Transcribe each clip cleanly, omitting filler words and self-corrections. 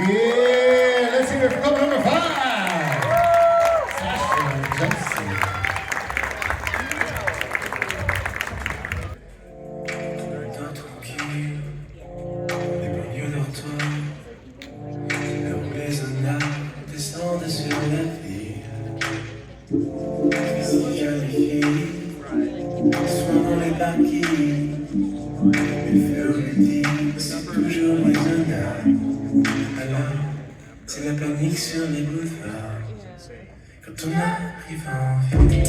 Yeah, let's hear it for couple number 5. Sasha Johnson. Dans ton cul, les banlieues de toi, là où les honneurs descendent sur la ville. Ici, jolies filles, souvent dans les barquilles. Les feux ludiques, c'est toujours raisonnable. Alors, c'est la panique sur les boulevards. Quand on arrive en ville.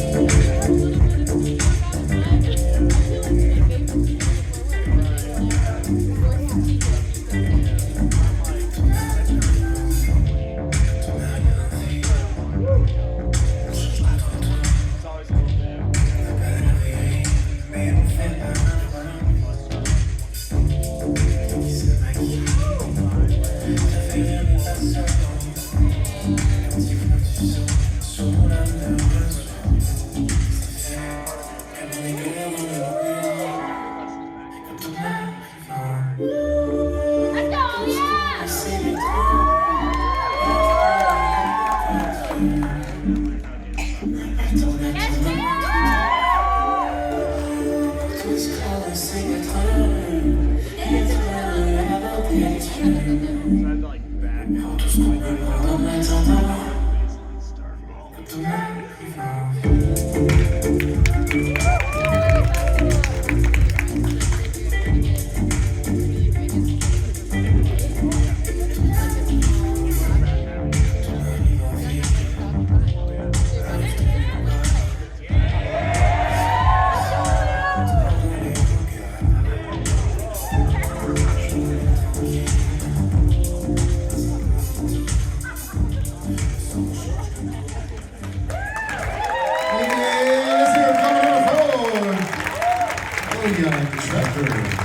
Olga and Trevor.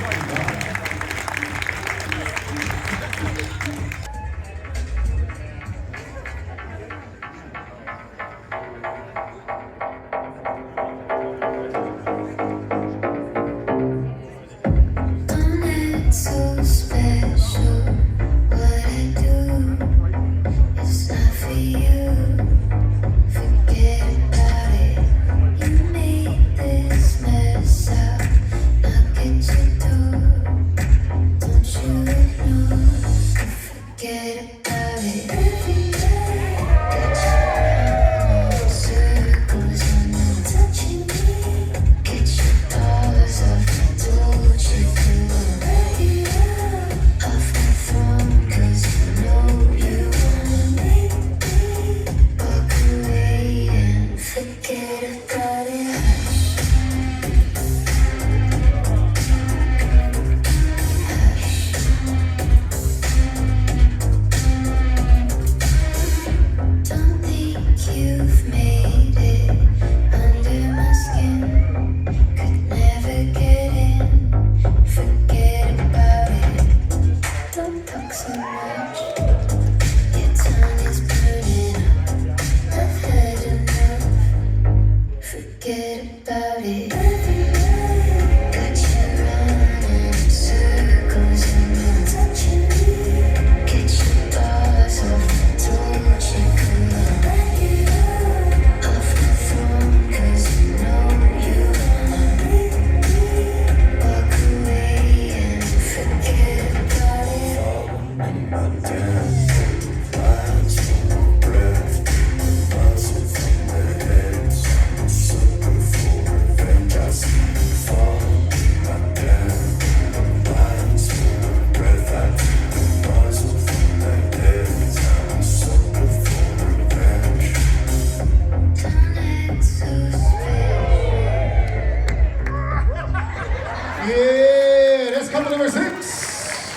Yeah, that's couple number 6.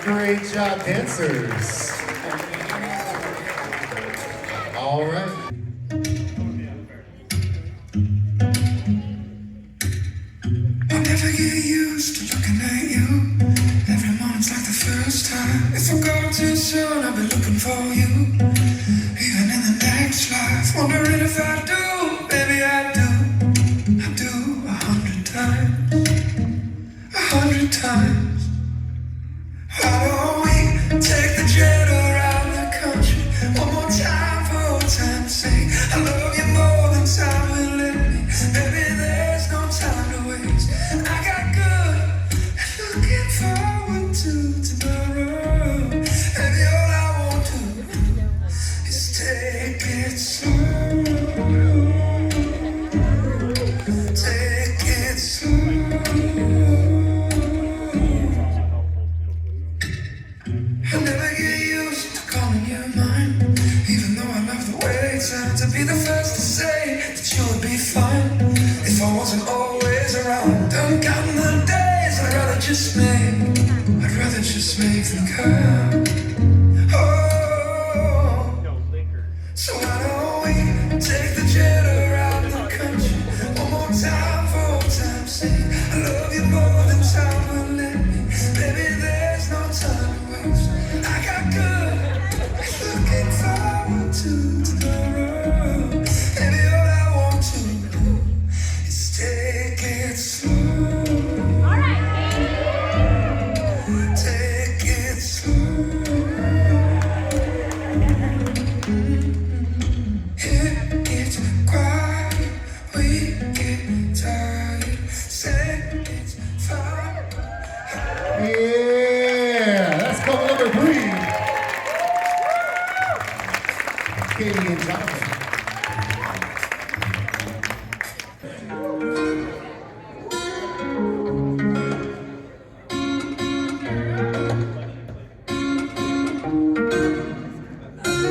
Great job, dancers. All right. I'll never get used to looking at you. Every moment's like the first time. If I go too soon, I'll be looking for you. Even in the next life, wondering if I do. Baby, I do. I do 100 times. 100 times. Why don't we take the jet around the country one more time for old time's sake? I love you more than time will let me. Baby, there's no time to waste. I got good and looking forward to tomorrow. Baby, all I want to is take it slow. Take it slow. I'll never get used to calling you mine, even though I love the way it sounds. To be the first to say that you would be fine if I wasn't always around. Done counting the days, I'd rather just make them count. Oh, so why don't we take the jet around the country one more time for old time's sake? I love you more than time will let me. Baby, there's no time to waste. I got good, looking forward to tomorrow. Baby, all I want to do is take it slow. All right. Take it slow. It gets quiet, we get tired. Say it's fine. Yeah, that's couple number 3. Katie and Jonathan.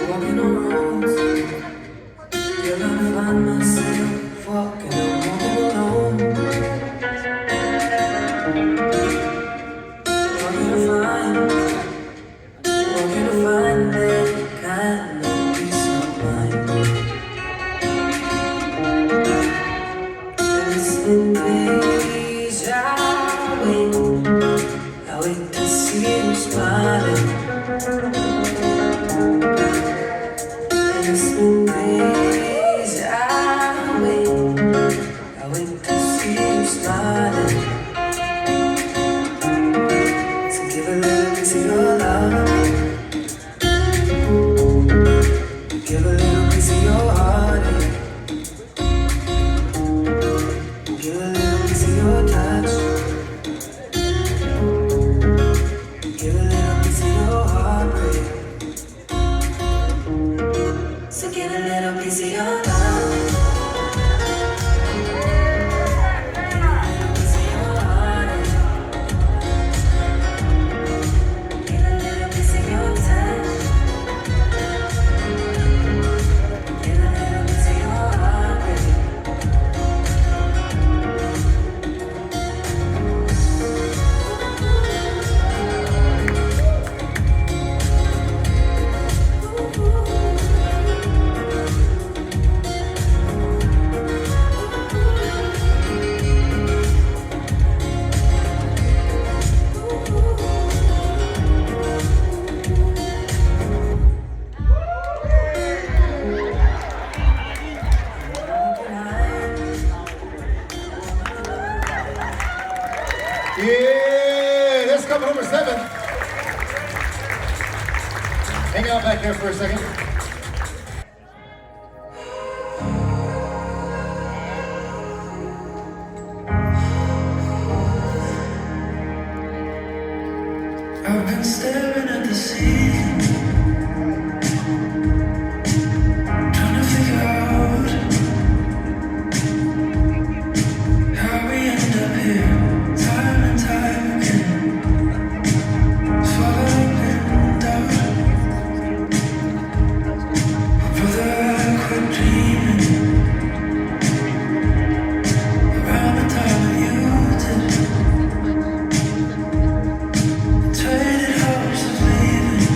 Walking on roads, till I find myself walking and walking alone. Walking to find that kind of peace of mind. And it's in days I wait to see you smiling. And it's been days I wait to see you smiling. So give a little piece of your love. Give a little piece of your heart. Give a little piece of your touch. Give a little piece of your heartbreak. So give a little piece of your love. Give a little piece of your heart. Give a little piece of your touch. Give a little piece of your heartbreak. Yeah, that's couple number 7. Hang out back there for a second. I've been staring at the ceiling, trying to figure out how we end up here, time and time again. Swallowed in doubt, brother, I quit dreaming around the time that you did. Traded hopes of leaving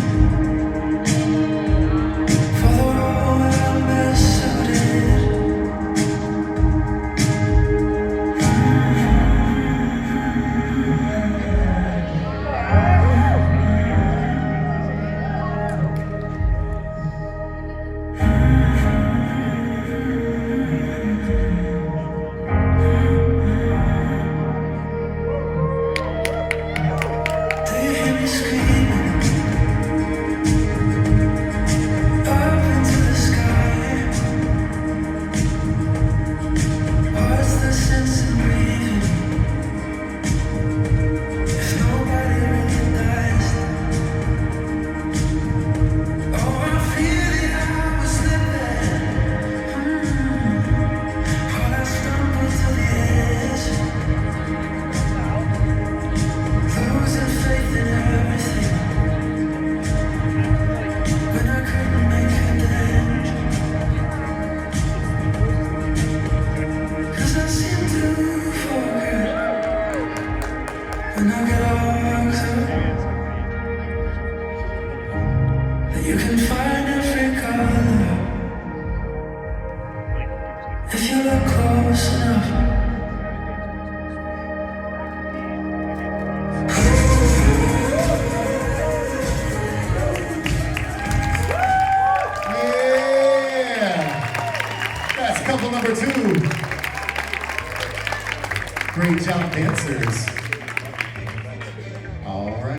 All right.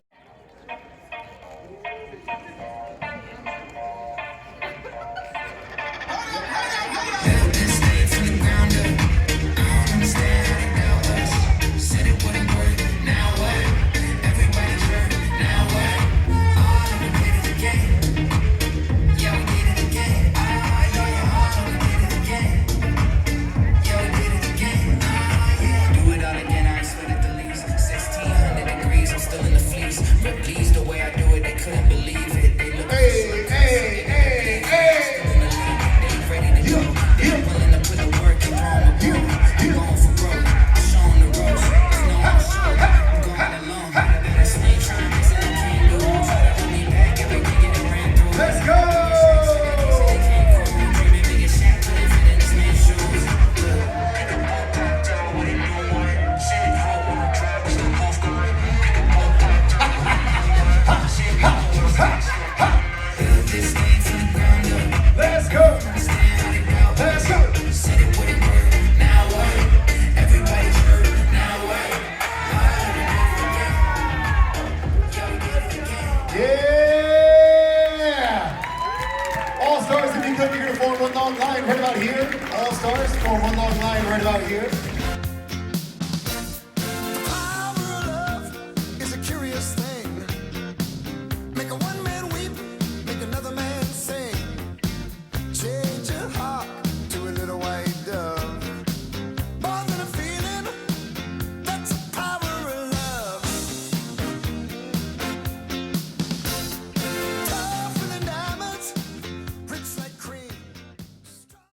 All-Stars, if you could, you're going to form one long line right about here. All-Stars, form one long line right about here.